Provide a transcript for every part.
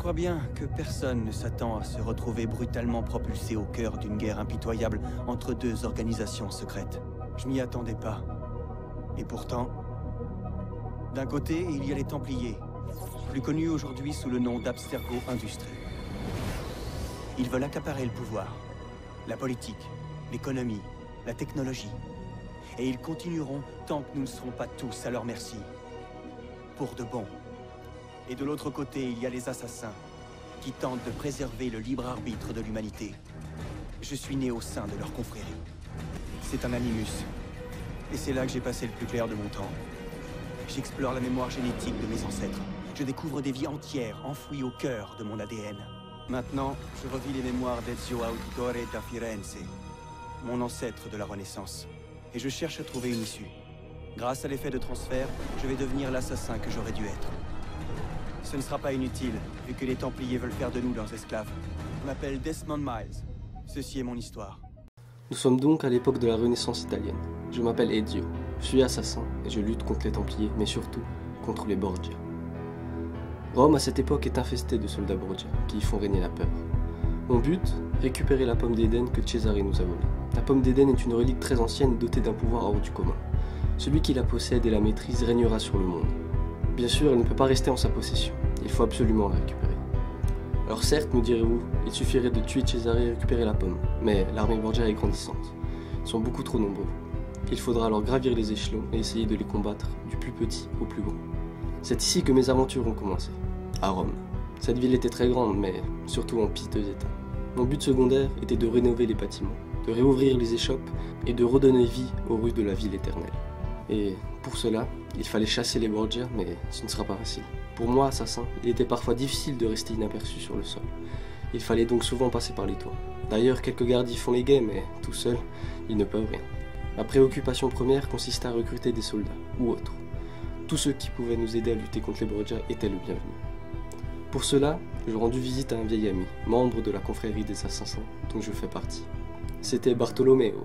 crois bien que personne ne s'attend à se retrouver brutalement propulsé au cœur d'une guerre impitoyable entre deux organisations secrètes. Je m'y attendais pas. Et pourtant, d'un côté, il y a les Templiers, plus connus aujourd'hui sous le nom d'Abstergo Industries. Ils veulent accaparer le pouvoir, la politique, l'économie, la technologie. Et ils continueront tant que nous ne serons pas tous à leur merci. Pour de bon. Et de l'autre côté, il y a les assassins, qui tentent de préserver le libre arbitre de l'humanité. Je suis né au sein de leur confrérie. C'est un animus. Et c'est là que j'ai passé le plus clair de mon temps. J'explore la mémoire génétique de mes ancêtres. Je découvre des vies entières enfouies au cœur de mon ADN. Maintenant, je revis les mémoires d'Ezio Auditore da Firenze, mon ancêtre de la Renaissance. Et je cherche à trouver une issue. Grâce à l'effet de transfert, je vais devenir l'assassin que j'aurais dû être. Ce ne sera pas inutile, vu que les Templiers veulent faire de nous leurs esclaves. Je m'appelle Desmond Miles. Ceci est mon histoire. Nous sommes donc à l'époque de la Renaissance italienne. Je m'appelle Ezio, je suis assassin et je lutte contre les Templiers, mais surtout contre les Borgia. Rome à cette époque est infestée de soldats Borgia, qui y font régner la peur. Mon but, récupérer la pomme d'Éden que Cesare nous a volée. La pomme d'Éden est une relique très ancienne dotée d'un pouvoir hors du commun. Celui qui la possède et la maîtrise régnera sur le monde. Bien sûr, elle ne peut pas rester en sa possession, il faut absolument la récupérer. Alors certes, me direz-vous, il suffirait de tuer Cesare et récupérer la pomme, mais l'armée Borgia est grandissante. Ils sont beaucoup trop nombreux. Il faudra alors gravir les échelons et essayer de les combattre, du plus petit au plus grand. C'est ici que mes aventures ont commencé, à Rome. Cette ville était très grande, mais surtout en piteux état. Mon but secondaire était de rénover les bâtiments, de réouvrir les échoppes et de redonner vie aux rues de la ville éternelle. Et pour cela, il fallait chasser les Borgia, mais ce ne sera pas facile. Pour moi, assassin, il était parfois difficile de rester inaperçu sur le sol. Il fallait donc souvent passer par les toits. D'ailleurs, quelques gardes y font les guets, mais tout seuls, ils ne peuvent rien. Ma préoccupation première consistait à recruter des soldats, ou autres. Tous ceux qui pouvaient nous aider à lutter contre les Borgia étaient le bienvenu. Pour cela, je rendis visite à un vieil ami, membre de la confrérie des assassins dont je fais partie. C'était Bartolomeo,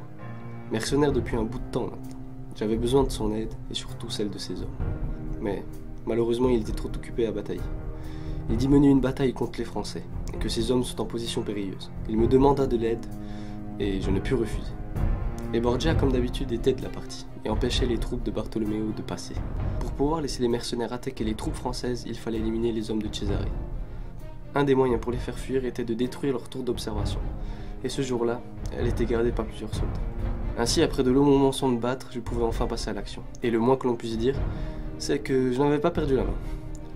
mercenaire depuis un bout de temps maintenant. J'avais besoin de son aide et surtout celle de ses hommes. Mais malheureusement, il était trop occupé à batailler. Il dit mener une bataille contre les Français et que ses hommes sont en position périlleuse. Il me demanda de l'aide et je ne pus refuser. Les Borgia, comme d'habitude, étaient de la partie et empêchaient les troupes de Bartolomeo de passer. Pour pouvoir laisser les mercenaires attaquer les troupes françaises, il fallait éliminer les hommes de Cesare. Un des moyens pour les faire fuir était de détruire leur tour d'observation. Et ce jour-là, elle était gardée par plusieurs soldats. Ainsi, après de longs moments sans me battre, je pouvais enfin passer à l'action. Et le moins que l'on puisse dire, c'est que je n'avais pas perdu la main.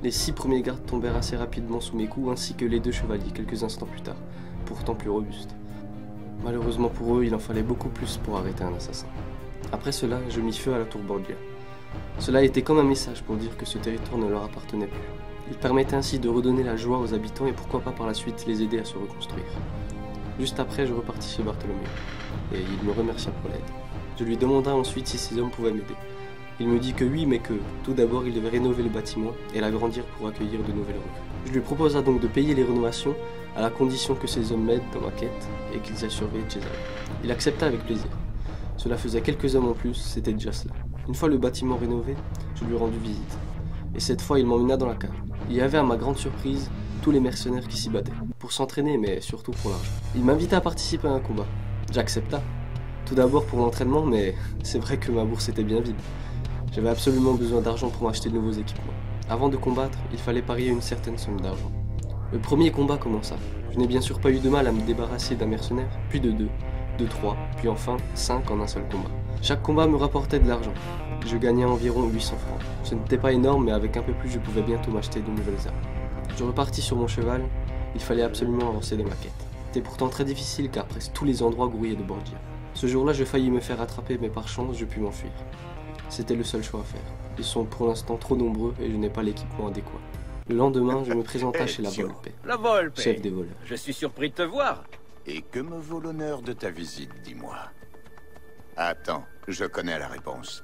Les 6 premiers gardes tombèrent assez rapidement sous mes coups, ainsi que les 2 chevaliers quelques instants plus tard, pourtant plus robustes. Malheureusement pour eux, il en fallait beaucoup plus pour arrêter un assassin. Après cela, je mis feu à la tour Borgia. Cela était comme un message pour dire que ce territoire ne leur appartenait plus. Il permettait ainsi de redonner la joie aux habitants et pourquoi pas par la suite les aider à se reconstruire. Juste après, je repartis chez Bartolomeo, et il me remercia pour l'aide. Je lui demanda ensuite si ses hommes pouvaient m'aider. Il me dit que oui, mais que tout d'abord il devait rénover le bâtiment et l'agrandir pour accueillir de nouvelles recrues. Je lui proposa donc de payer les rénovations à la condition que ses hommes m'aident dans ma quête et qu'ils aient surveillé Cesare. Il accepta avec plaisir. Cela faisait quelques hommes en plus, c'était déjà cela. Une fois le bâtiment rénové, je lui rendis visite. Et cette fois, il m'emmena dans la cave. Il y avait à ma grande surprise tous les mercenaires qui s'y battaient, pour s'entraîner mais surtout pour l'argent. Il m'invita à participer à un combat. J'accepta. Tout d'abord pour l'entraînement, mais c'est vrai que ma bourse était bien vide. J'avais absolument besoin d'argent pour m'acheter de nouveaux équipements. Avant de combattre, il fallait parier une certaine somme d'argent. Le premier combat commença. Je n'ai bien sûr pas eu de mal à me débarrasser d'un mercenaire, puis de 2, de 3, puis enfin 5 en un seul combat. Chaque combat me rapportait de l'argent. Je gagnais environ 800 francs. Ce n'était pas énorme, mais avec un peu plus, je pouvais bientôt m'acheter de nouvelles armes. Je repartis sur mon cheval, il fallait absolument avancer dans ma quête. C'était pourtant très difficile car presque tous les endroits grouillaient de Borgia. Ce jour-là, je faillis me faire attraper, mais par chance, je pus m'enfuir. C'était le seul choix à faire. Ils sont pour l'instant trop nombreux et je n'ai pas l'équipement adéquat. Le lendemain, je me présenta chez la Volpe, La Volpe. chef des voleurs. Je suis surpris de te voir. Et que me vaut l'honneur de ta visite, dis-moi? Attends, je connais la réponse.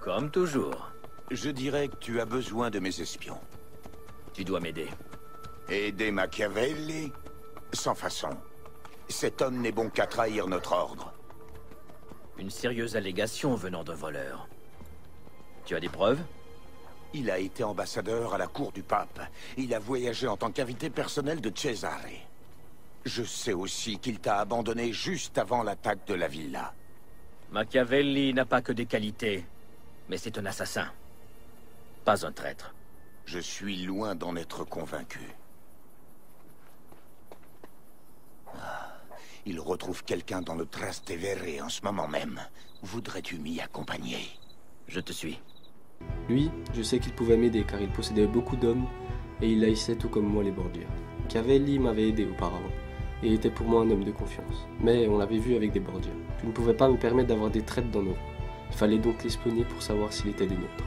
Comme toujours. Je dirais que tu as besoin de mes espions. Tu dois m'aider. Aider Machiavelli? Sans façon. Cet homme n'est bon qu'à trahir notre ordre. Une sérieuse allégation venant d'un voleur. Tu as des preuves? Il a été ambassadeur à la cour du pape. Il a voyagé en tant qu'invité personnel de Cesare. Je sais aussi qu'il t'a abandonné juste avant l'attaque de la villa. Machiavelli n'a pas que des qualités, mais c'est un assassin. Pas un traître. Je suis loin d'en être convaincu. Il retrouve quelqu'un dans le Trastevere en ce moment même. Voudrais-tu m'y accompagner? Je te suis. Lui, je sais qu'il pouvait m'aider car il possédait beaucoup d'hommes et il haïssait tout comme moi les Borgia. Machiavelli m'avait aidé auparavant et était pour moi un homme de confiance. Mais on l'avait vu avec des Borgia. Je ne pouvais pas me permettre d'avoir des traîtres dans nos rangs. Il fallait donc l'espionner pour savoir s'il était des nôtres.